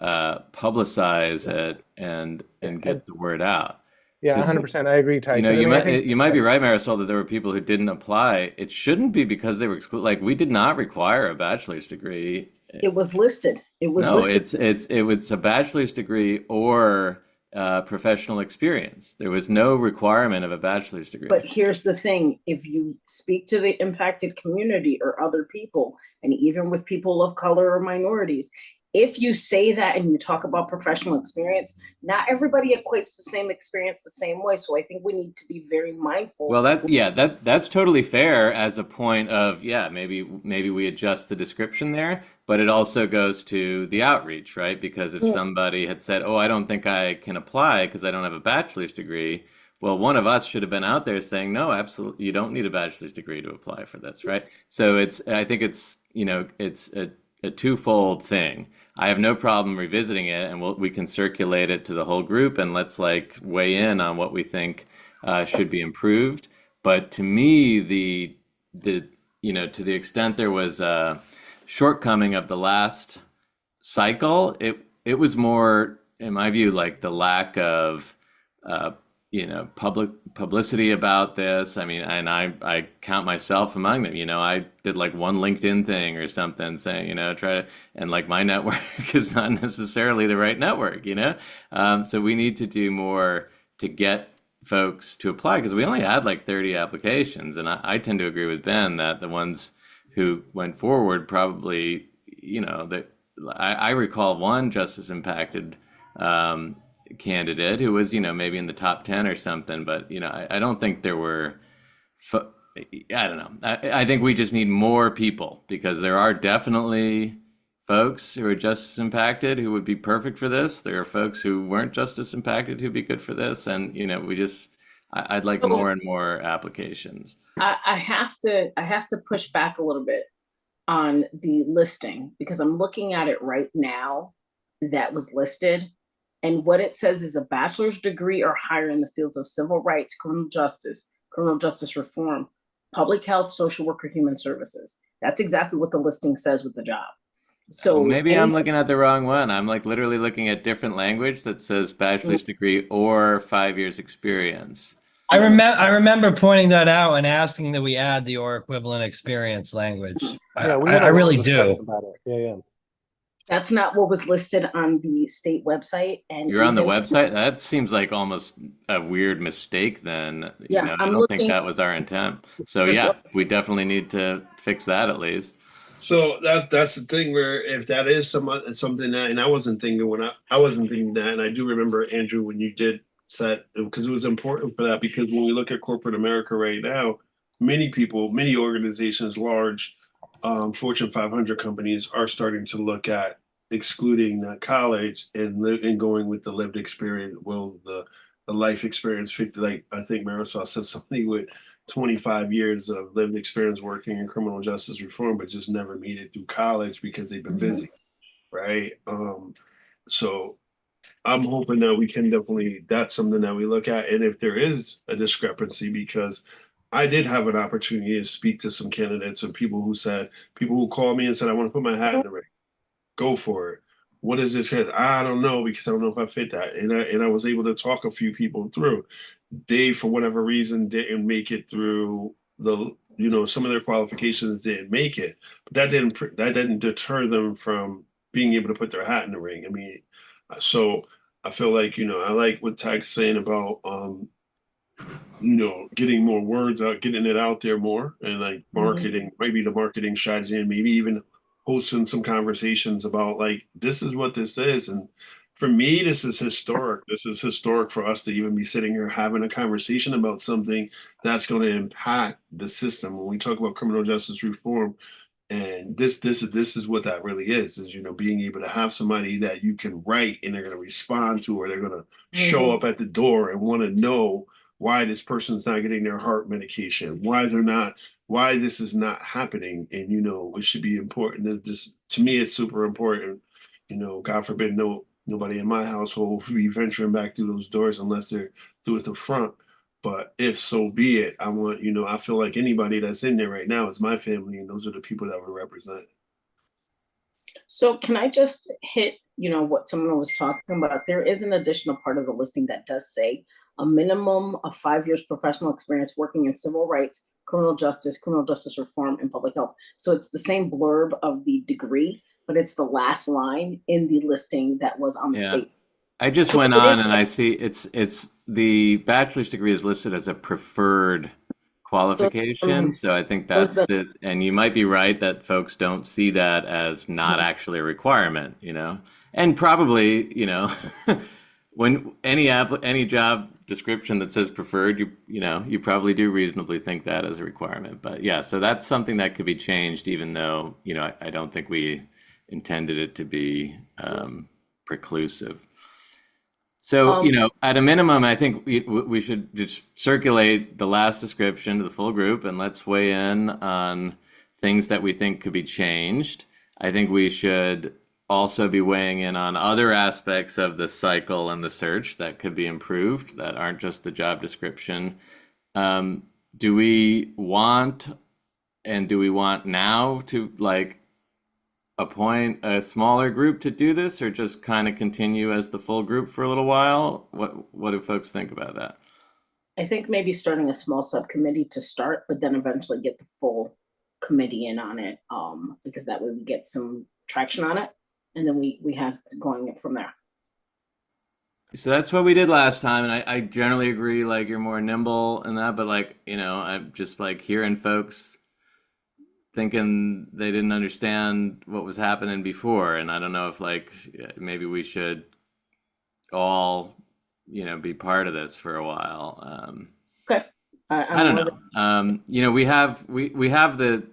publicize it and get the word out. Yeah, 100%. I agree, Ty. You know, 'Cause I you mean, I might think- you might be right, Marisol, that there were people who didn't apply. It shouldn't be because they were excluded. Like, we did not require a bachelor's degree. It was listed. It was No, listed. it was a bachelor's degree or professional experience. There was no requirement of a bachelor's degree. But here's the thing, if you speak to the impacted community or other people, and even with people of color or minorities, if you say that and you talk about professional experience, not everybody equates the same experience the same way. So I think we need to be very mindful. Well, that's totally fair as a point of, yeah, maybe we adjust the description there, but it also goes to the outreach, right? Because if somebody had said, "Oh, I don't think I can apply because I don't have a bachelor's degree," well, one of us should have been out there saying, "No, absolutely, you don't need a bachelor's degree to apply for this," right? So I think it's, it's a twofold thing. I have no problem revisiting it, and we can circulate it to the whole group, and let's like weigh in on what we think should be improved. But to me, the to the extent there was a shortcoming of the last cycle, it was more, in my view, like the lack of public publicity about this. I mean, and I count myself among them. I did like one LinkedIn thing or something saying, try to, and like my network is not necessarily the right network, so we need to do more to get folks to apply, because we only had like 30 applications, and I tend to agree with Ben that the ones who went forward probably, that I recall one justice impacted candidate who was, maybe in the top 10 or something, but I don't think there were I don't know. I think we just need more people, because there are definitely folks who are justice impacted who would be perfect for this. There are folks who weren't justice impacted who'd be good for this, and I'd like more and more applications. I have to push back a little bit on the listing, because I'm looking at it right now that was listed. And what it says is a bachelor's degree or higher in the fields of civil rights, criminal justice reform, public health, social work, or human services. That's exactly what the listing says with the job. So maybe I'm looking at the wrong one. I'm like literally looking at different language that says bachelor's degree or 5 years experience. I remember pointing that out and asking that we add the or equivalent experience language. Yeah, I really do. About it. Yeah. That's not what was listed on the state website. And you're on the website? That seems like almost a weird mistake then. Yeah, I don't think that was our intent. So yeah, we definitely need to fix that at least. So that's the thing, where if that is something that, and I wasn't thinking I wasn't thinking that, and I do remember, Andrew, when you did set, because it was important for that, because when we look at corporate America right now, many organizations, large Fortune 500 companies are starting to look at excluding the college and going with the lived experience, the life experience. Like I think Marisol said, somebody with 25 years of lived experience working in criminal justice reform, but just never made it through college because they've been busy, right? So I'm hoping that we can that's something that we look at. And if there is a discrepancy, because I did have an opportunity to speak to some candidates and people who called me and said, "I want to put my hat in the ring, go for it." what is this? I don't know because I don't know if I fit that. And I was able to talk a few people through. They, for whatever reason, didn't make it through some of their qualifications didn't make it, but that didn't deter them from being able to put their hat in the ring. I mean, so I feel like, I like what Tyke's saying about, getting more words out, getting it out there more, and like marketing, maybe the marketing strategy, and maybe even hosting some conversations about like, this is what this is. And for me, this is historic. This is historic for us to even be sitting here having a conversation about something that's going to impact the system. When we talk about criminal justice reform, and this is what that really is being able to have somebody that you can write and they're going to respond to, or they're going to show up at the door and want to know why this person's not getting their heart medication, why this is not happening. And it should be important. To me, it's super important. God forbid nobody in my household will be venturing back through those doors unless they're through at the front. But if so be it, I want, I feel like anybody that's in there right now is my family, and those are the people that we represent. So can I just hit, what someone was talking about? There is an additional part of the listing that does say a minimum of 5 years professional experience working in civil rights, criminal justice reform, and public health. So it's the same blurb of the degree, but it's the last line in the listing that was on the Yeah. state. I just went on and I see it's the bachelor's degree is listed as a preferred qualification. So I think that's and you might be right that folks don't see that as not actually a requirement, and probably, when any job description that says preferred, you probably do reasonably think that as a requirement. But yeah, so that's something that could be changed, even though, I don't think we intended it to be preclusive. So, at a minimum, I think we should just circulate the last description to the full group and let's weigh in on things that we think could be changed. I think we should also be weighing in on other aspects of the cycle and the search that could be improved that aren't just the job description. Do we want now to appoint a smaller group to do this, or just kind of continue as the full group for a little while? What do folks think about that? I think maybe starting a small subcommittee to start, but then eventually get the full committee in on it, because that way we get some traction on it, and then we have going from there. So that's what we did last time, and I generally agree. You're more nimble in that, but I'm just hearing folks thinking they didn't understand what was happening before, and I don't know if maybe we should all be part of this for a while. Okay. I don't know. We have the.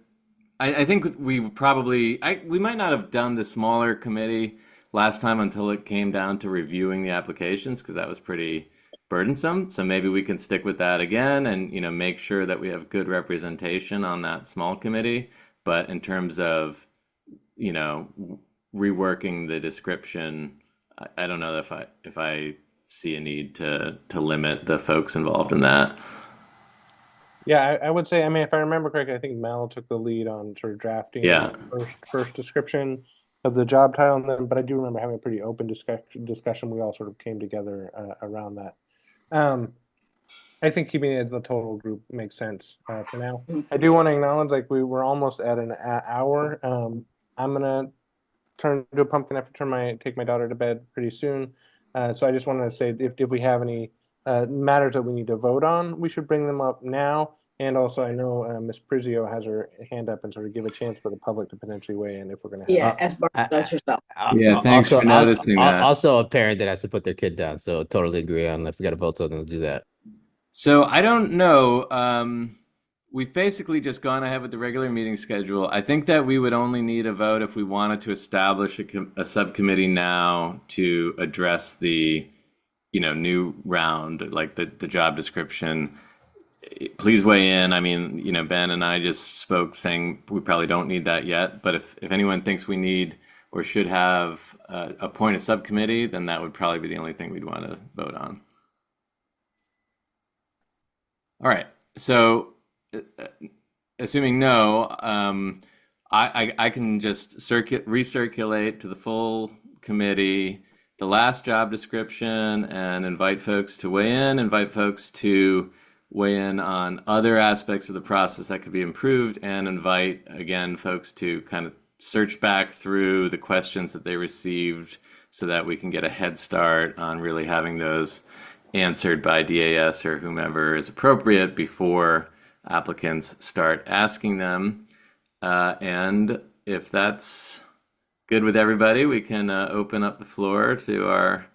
I think we might not have done the smaller committee last time until it came down to reviewing the applications, because that was pretty burdensome. So maybe we can stick with that again and make sure that we have good representation on that small committee. But in terms of reworking the description, I don't know if I see a need to limit the folks involved in that. Yeah, I would say, if I remember correctly, I think Mel took the lead on sort of drafting the first description of the job title, but I do remember having a pretty open discussion. We all sort of came together around that. I think keeping it the total group makes sense for now. I do want to acknowledge, we were almost at an hour. I'm gonna turn to a pumpkin after take my daughter to bed pretty soon. So I just wanted to say, if we have any matters that we need to vote on, we should bring them up now. And also, I know Ms. Prizio has her hand up and sort of give a chance for the public to potentially weigh in if we're going to have. As Barbara does herself. Yeah, thanks for noticing that. Also, a parent that has to put their kid down, so totally agree on if we got to vote something to do that. So I don't know. We've basically just gone ahead with the regular meeting schedule. I think that we would only need a vote if we wanted to establish a subcommittee now to address the, new round, the job description. Please weigh in. Ben and I just spoke saying we probably don't need that yet. But if anyone thinks we need or should have appoint a subcommittee, then that would probably be the only thing we'd want to vote on. All right. So assuming no, I can just recirculate to the full committee the last job description and invite folks to weigh in, invite folks to weigh in on other aspects of the process that could be improved, and invite, again, folks to kind of search back through the questions that they received so that we can get a head start on really having those answered by DAS or whomever is appropriate before applicants start asking them. And if that's good with everybody, we can open up the floor to our.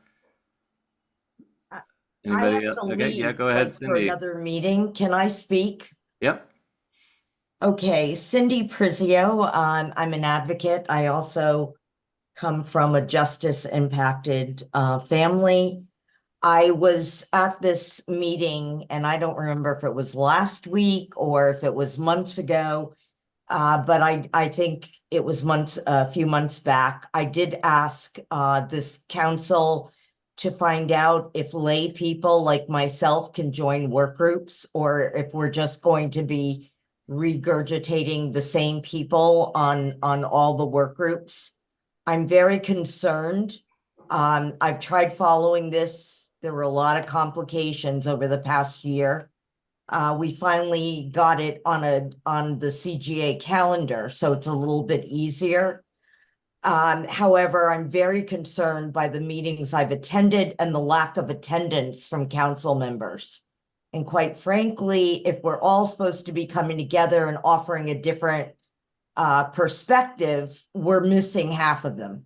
I Anybody have else? to Okay, yeah, leave, go ahead, like, for Cindy. another meeting. Can I speak? Yep. Okay, Cindy Prizio. I'm an advocate. I also come from a justice impacted family. I was at this meeting, and I don't remember if it was last week or if it was months ago, but I think it was a few months back. I did ask this council to find out if lay people like myself can join work groups, or if we're just going to be regurgitating the same people on all the work groups. I'm very concerned. I've tried following this. There were a lot of complications over the past year. We finally got it on the CGA calendar, so it's a little bit easier. However, I'm very concerned by the meetings I've attended and the lack of attendance from council members. And quite frankly, if we're all supposed to be coming together and offering a different perspective, we're missing half of them.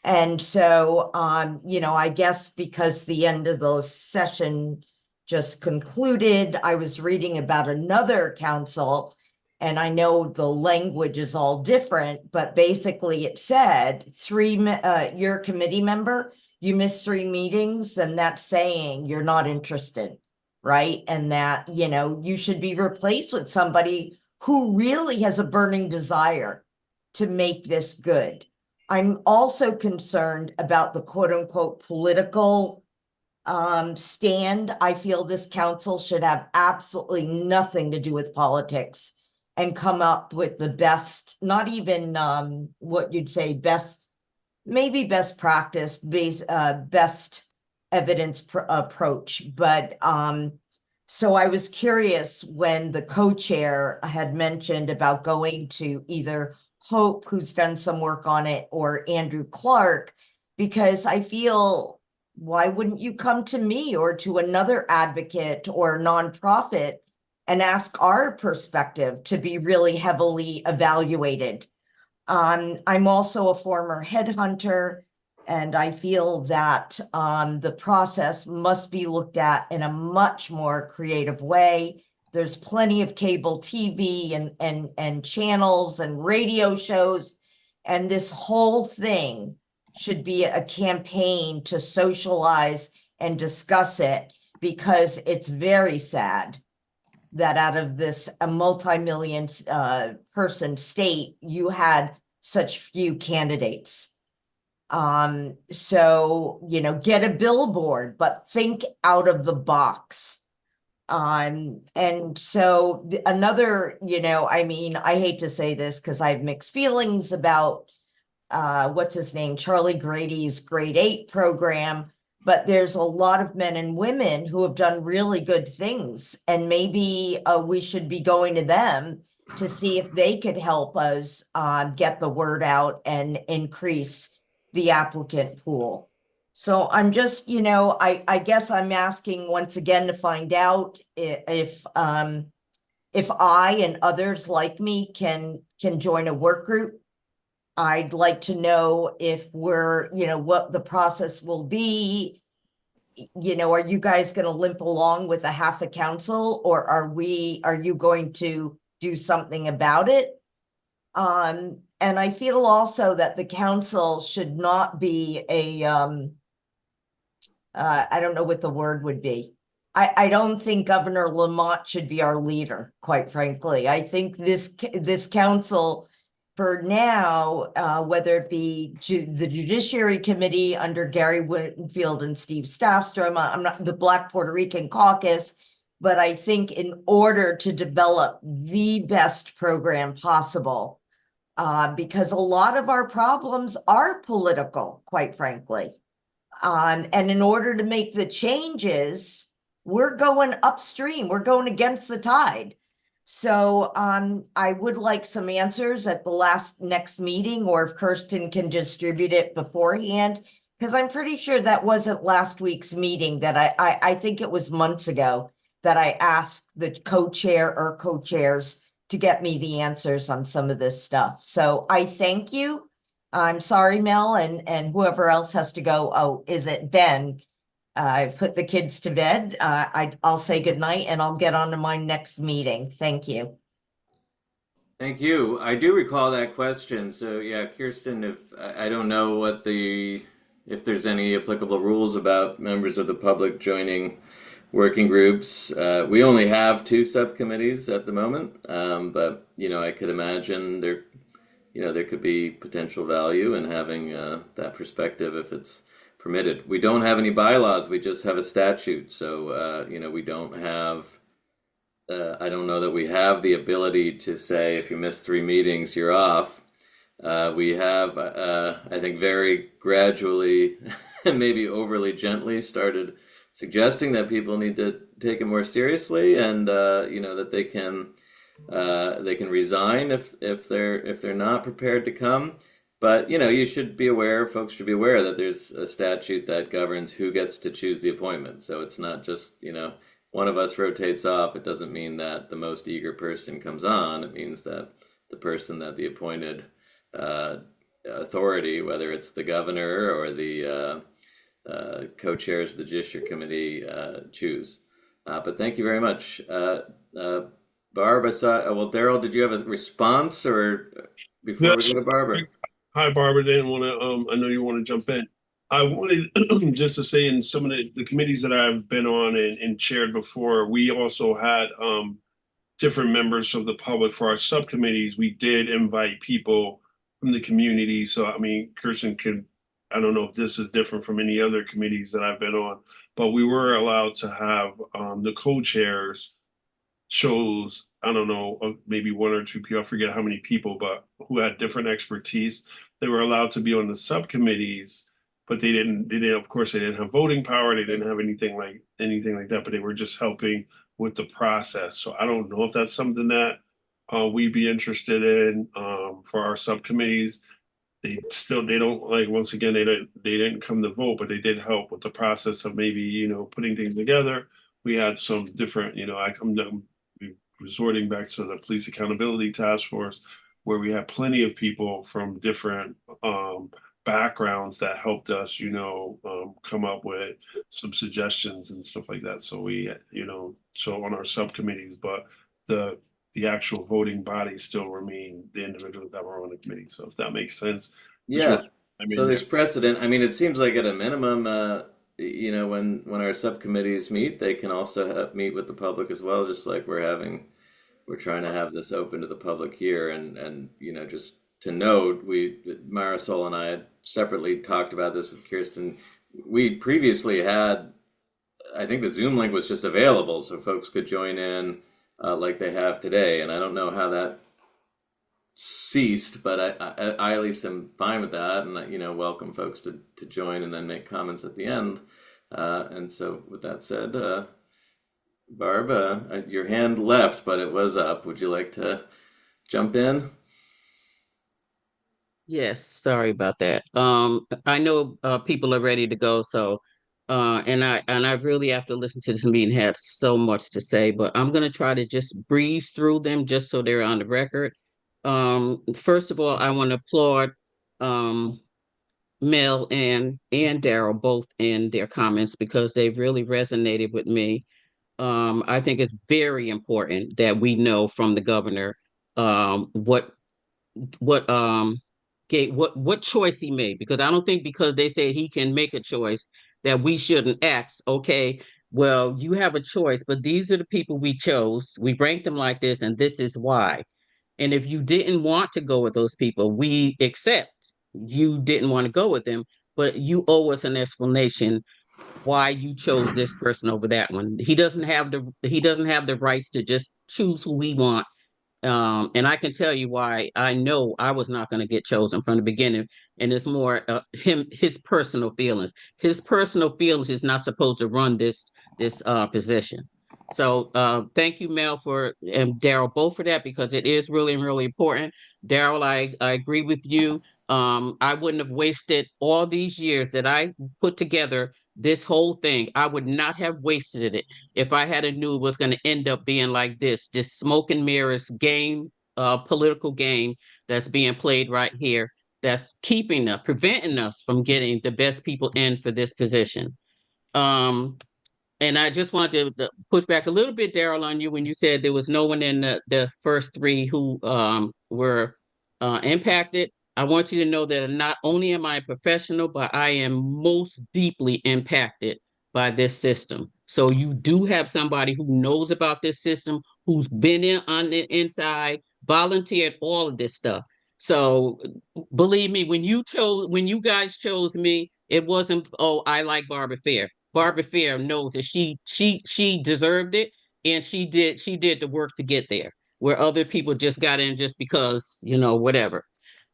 And so, I guess because the end of the session just concluded, I was reading about another council, and I know the language is all different, but basically it said you're a committee member, you missed 3 meetings, and that's saying you're not interested, right? And that, you should be replaced with somebody who really has a burning desire to make this good. I'm also concerned about the quote unquote political stand. I feel this council should have absolutely nothing to do with politics and come up with the best, not even what you'd say best, maybe best practice, best evidence approach. But so I was curious when the co-chair had mentioned about going to either Hope, who's done some work on it, or Andrew Clark, because I feel, why wouldn't you come to me or to another advocate or nonprofit and ask our perspective to be really heavily evaluated? I'm also a former headhunter, and I feel that the process must be looked at in a much more creative way. There's plenty of cable TV and channels and radio shows, and this whole thing should be a campaign to socialize and discuss it, because it's very sad that out of this a multi-million person state, you had such few candidates. So, get a billboard, but think out of the box. And so another, I hate to say this because I have mixed feelings about what's his name, Charlie Grady's Grade 8 program, but there's a lot of men and women who have done really good things, and maybe we should be going to them to see if they could help us get the word out and increase the applicant pool. So I'm just, I guess I'm asking once again to find out if I and others like me can join a work group. I'd like to know if we're, what the process will be. Are you guys going to limp along with a half a council, or are you going to do something about it? And I feel also that the council should not be I don't know what the word would be. I don't think Governor Lamont should be our leader, quite frankly. I think this council, for now, whether it be the Judiciary Committee under Gary Winfield and Steve Staffstrom, I'm not the Black Puerto Rican Caucus, but I think in order to develop the best program possible, because a lot of our problems are political, quite frankly. And in order to make the changes, we're going upstream, we're going against the tide. So I would like some answers at the next meeting, or if Kirsten can distribute it beforehand, because I'm pretty sure that wasn't last week's meeting, that I think it was months ago that I asked the co-chair or co-chairs to get me the answers on some of this stuff. So I thank you. I'm sorry, Mel, and whoever else has to go. Oh, is it Ben? I've put the kids to bed. I'll say goodnight and I'll get on to my next meeting. Thank you. Thank you. I do recall that question. So yeah, Kirsten, if I don't know what if there's any applicable rules about members of the public joining working groups. We only have 2 subcommittees at the moment, but I could imagine there could be potential value in having that perspective if it's permitted. We don't have any bylaws. We just have a statute. So, we don't have, I don't know that we have the ability to say if you miss 3 meetings, you're off. We have, I think, very gradually and maybe overly gently started suggesting that people need to take it more seriously, and that they can resign if they're not prepared to come. But you should be aware, folks should be aware that there's a statute that governs who gets to choose the appointment. So it's not just one of us rotates off. It doesn't mean that the most eager person comes on. It means that the person that the appointed authority, whether it's the governor or the co-chairs of the Judiciary Committee, choose. But thank you very much. Barb, I saw, well, Daryl, did you have a response or before we go to Barbara? Hi, Barbara. Didn't want to, I know you want to jump in. I wanted just to say in some of the committees that I've been on and chaired before, we also had different members of the public for our subcommittees. We did invite people from the community. So, I mean, Kirsten I don't know if this is different from any other committees that I've been on, but we were allowed to have the co-chairs chose, I don't know, maybe 1 or 2 people, I forget how many people, but who had different expertise. They were allowed to be on the subcommittees, but they didn't, of course, they didn't have voting power. They didn't have anything like that, but they were just helping with the process. So I don't know if that's something that we'd be interested in for our subcommittees. They don't, like, once again, they didn't come to vote, but they did help with the process of maybe, putting things together. We had some different, resorting back to the Police Accountability Task Force, where we had plenty of people from different backgrounds that helped us, come up with some suggestions and stuff like that. So we, so on our subcommittees, but the actual voting body still remain the individuals that were on the committee. So if that makes sense. Yeah. So there's precedent. I mean, it seems like at a minimum, when our subcommittees meet, they can also meet with the public as well, just like we're trying to have this open to the public here. And just to note, Marisol and I had separately talked about this with Kirsten. We previously had, I think the Zoom link was just available so folks could join in like they have today. And I don't know how that ceased, but I at least am fine with that, and welcome folks to join and then make comments at the end. And so with that said, Barb, your hand left, but it was up. Would you like to jump in? Yes, sorry about that. I know people are ready to go, so and I really, after listening to this meeting, had so much to say, but I'm gonna try to just breeze through them just so they're on the record. First of all, I want to applaud Mel and Daryl both in their comments because they've really resonated with me. I think it's very important that we know from the governor what choice he made, because I don't think because they say he can make a choice that we shouldn't ask, okay, well, you have a choice, but these are the people we chose. We ranked them like this, and this is why. And if you didn't want to go with those people, we accept you didn't want to go with them, but you owe us an explanation why you chose this person over that one. He doesn't have the rights to just choose who we want And I can tell you why I know I was not going to get chosen from the beginning. And it's more his personal feelings. His personal feelings is not supposed to run this position. So thank you, Mel, and Daryl, both for that, because it is really, really important. Daryl, I agree with you. I wouldn't have wasted all these years that I put together this whole thing. I would not have wasted it if I had knew it was going to end up being like this smoke and mirrors game, political game that's being played right here, that's preventing us from getting the best people in for this position. And I just wanted to push back a little bit, Daryl, on you when you said there was no one in the first three who were impacted. I want you to know that not only am I a professional, but I am most deeply impacted by this system. So you do have somebody who knows about this system, who's been in on the inside, volunteered, all of this stuff. So believe me, when you guys chose me, it wasn't, oh, I like Barbara Fair. Barbara Fair knows that she deserved it, and she did the work to get there, where other people just got in just because, whatever.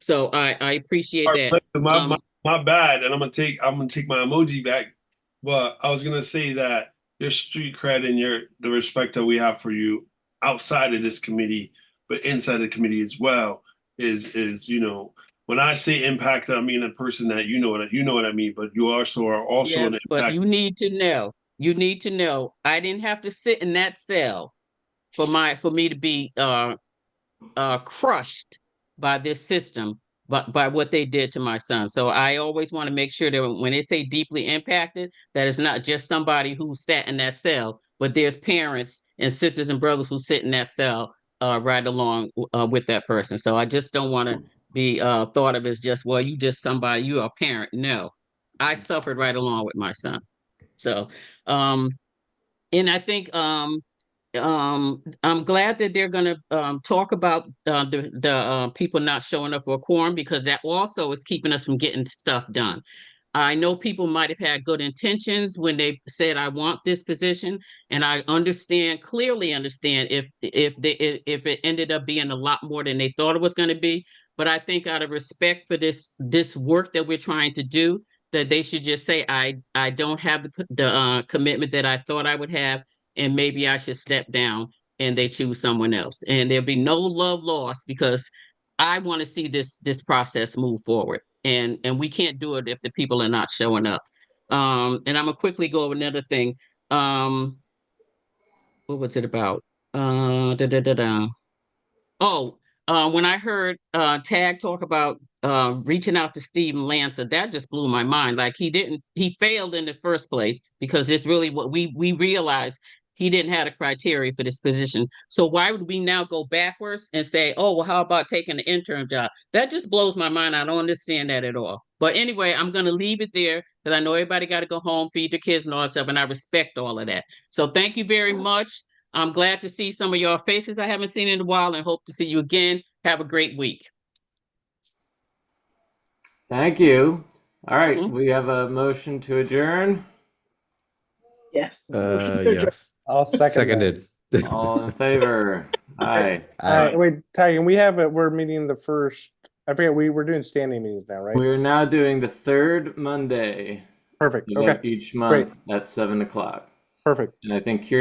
So I appreciate All that. right, my bad, and I'm gonna take my emoji back. But I was gonna say that your street cred and the respect that we have for you outside of this committee, but inside the committee as well, is when I say impact, I mean a person that you know what I mean. But you also are also an Yes, but impact. you need to know, I didn't have to sit in that cell for me to be crushed by this system, but by what they did to my son. So I always want to make sure that when they say deeply impacted, that it's not just somebody who sat in that cell, but there's parents and sisters and brothers who sit in that cell right along with that person. So I just don't want to be thought of as just, well, you just somebody, you're a parent. No, I suffered right along with my son. So, and I think I'm glad that they're going to talk about the people not showing up for a quorum, because that also is keeping us from getting stuff done. I know people might have had good intentions when they said, I want this position, and I clearly understand if it ended up being a lot more than they thought it was going to be. But I think out of respect for this work that we're trying to do, that they should just say, I don't have the commitment that I thought I would have, and maybe I should step down, and they choose someone else. And there'll be no love lost, because I want to see this process move forward. And we can't do it if the people are not showing up. And I'm gonna quickly go over another thing. What was it about? Oh, when I heard Tag talk about reaching out to Steven Lancer, that just blew my mind. Like he failed in the first place, because it's really what we realized, he didn't have a criteria for this position. So why would we now go backwards and say, oh, well, how about taking the intern job? That just blows my mind. I don't understand that at all. But anyway, I'm going to leave it there, because I know everybody got to go home, feed their kids and all that stuff, and I respect all of that. So thank you very much. I'm glad to see some of your faces I haven't seen in a while, and hope to see you again. Have a great week. Thank you. All right, Mhm. we have a motion to adjourn. Yes. Yes. I'll second that. Seconded. All in favor? Aye. Wait, Tag, and we're meeting the first, I forget, we're doing standing meetings now, right? We're now doing the third Monday Perfect, of okay, each month at 7 o'clock. perfect. And I think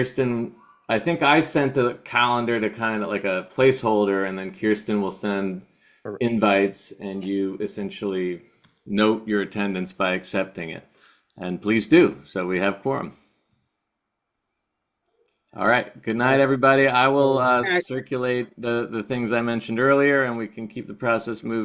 I sent a calendar to kind of like a placeholder, and then Kirsten will send Perfect. invites, and you essentially note your attendance by accepting it. And please do, so we have quorum. All right. Good night, everybody. I will circulate the things I mentioned earlier, and we can keep the process moving.